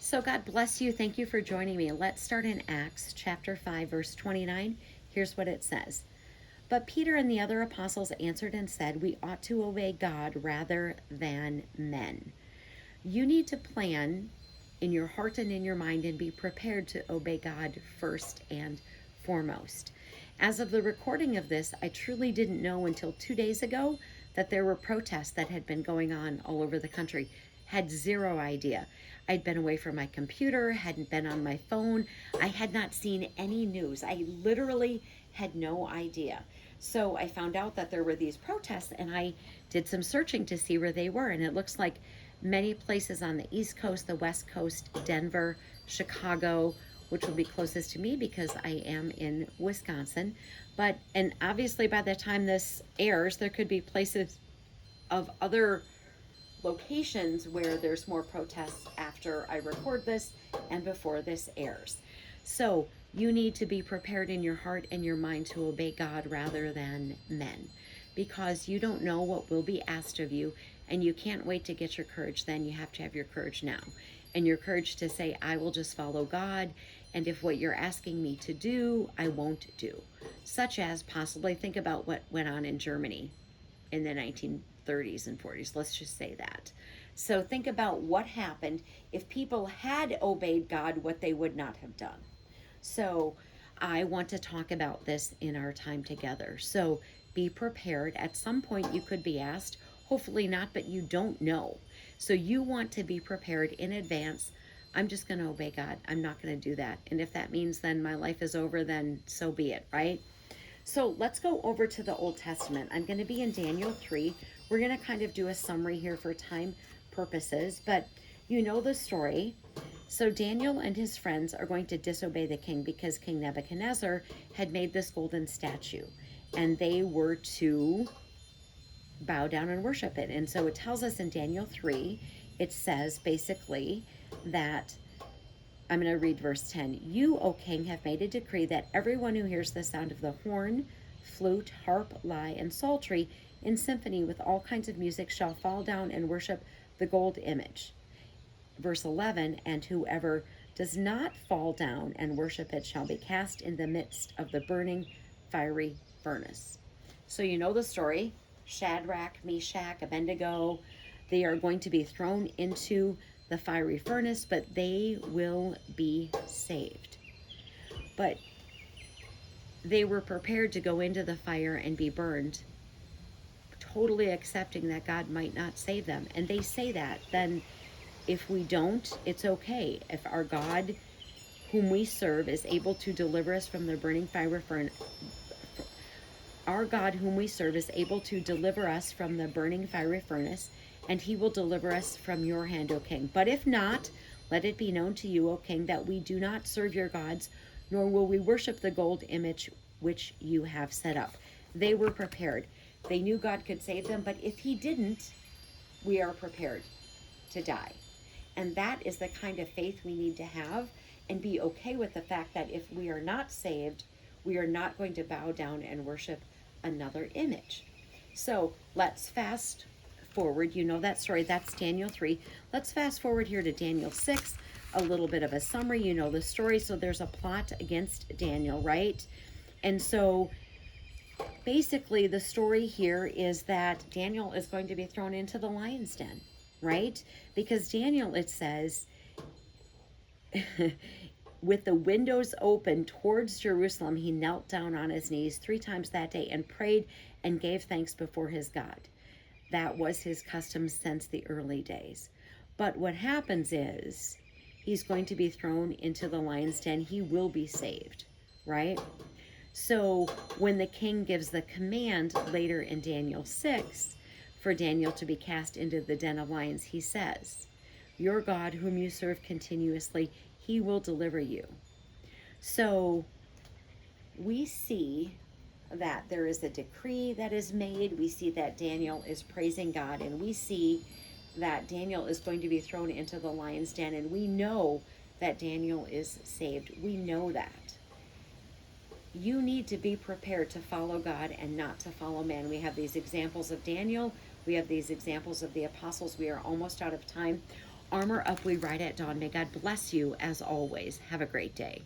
So God bless you. Thank you for joining me. Let's start in Acts chapter 5, verse 29. Here's what it says. But Peter and the other apostles answered and said, we ought to obey God rather than men. You need to plan in your heart and in your mind and be prepared to obey God first and foremost. As of the recording of this, I truly didn't know until 2 days ago that there were protests that had been going on all over the country. Had zero idea. I'd been away from my computer, hadn't been on my phone. I had not seen any news. I literally had no idea. So I found out that there were these protests and I did some searching to see where they were. And it looks like many places on the East Coast, the West Coast, Denver, Chicago, which will be closest to me because I am in Wisconsin. And obviously by the time this airs, there could be places of other locations where there's more protests after I record this and before this airs. So you need to be prepared in your heart and your mind to obey God rather than men, because you don't know what will be asked of you, and you can't wait to get your courage then. You have to have your courage now, and your courage to say, I will just follow God, and if what you're asking me to do, I won't do. Such as possibly think about what went on in Germany in the 1930s and 40s. Let's just say that. So think about what happened if people had obeyed God, what they would not have done. So I want to talk about this in our time together. So be prepared. At some point you could be asked, hopefully not, but you don't know. So you want to be prepared in advance. I'm just going to obey God. I'm not going to do that. And if that means then my life is over, then so be it, right? So let's go over to the Old Testament. I'm going to be in Daniel 3. We're going to kind of do a summary here for time purposes, but you know the story. So Daniel and his friends are going to disobey the king because King Nebuchadnezzar had made this golden statue, and they were to bow down and worship it. And so it tells us in Daniel 3, it says basically that, I'm going to read verse 10. You, O king, have made a decree that everyone who hears the sound of the horn, flute, harp, lyre, and psaltery in symphony with all kinds of music shall fall down and worship the gold image. Verse 11, and whoever does not fall down and worship it shall be cast in the midst of the burning fiery furnace. So you know the story. Shadrach, Meshach, Abednego, they are going to be thrown into the fiery furnace, but they will be saved. But they were prepared to go into the fire and be burned, totally accepting that God might not save them. And they say that, then if we don't, it's okay. If our God, whom we serve, is able to deliver us from the burning fiery furnace, our God, whom we serve, is able to deliver us from the burning fiery furnace, and he will deliver us from your hand, O king. But if not, let it be known to you, O king, that we do not serve your gods, nor will we worship the gold image which you have set up. They were prepared. They knew God could save them, but if he didn't, we are prepared to die. And that is the kind of faith we need to have, and be okay with the fact that if we are not saved, we are not going to bow down and worship another image. So let's fast forward. You know that story. That's Daniel 3. Let's fast forward here to Daniel 6. A little bit of a summary. You know the story. So there's a plot against Daniel, right? And so basically the story here is that Daniel is going to be thrown into the lion's den, right? Because Daniel, it says, with the windows open towards Jerusalem, he knelt down on his knees 3 times that day and prayed and gave thanks before his God. That was his custom since the early days. But what happens is he's going to be thrown into the lion's den. He will be saved, right? So when the king gives the command later in Daniel 6 for Daniel to be cast into the den of lions, he says, your God, whom you serve continuously, he will deliver you. So we see that there is a decree that is made. We see that Daniel is praising God, and we see that Daniel is going to be thrown into the lion's den, and we know that Daniel is saved. We know that. You need to be prepared to follow God and not to follow man. We have these examples of Daniel. We have these examples of the apostles. We are almost out of time. Armor Up We Ride at Dawn. May God bless you as always. Have a great day.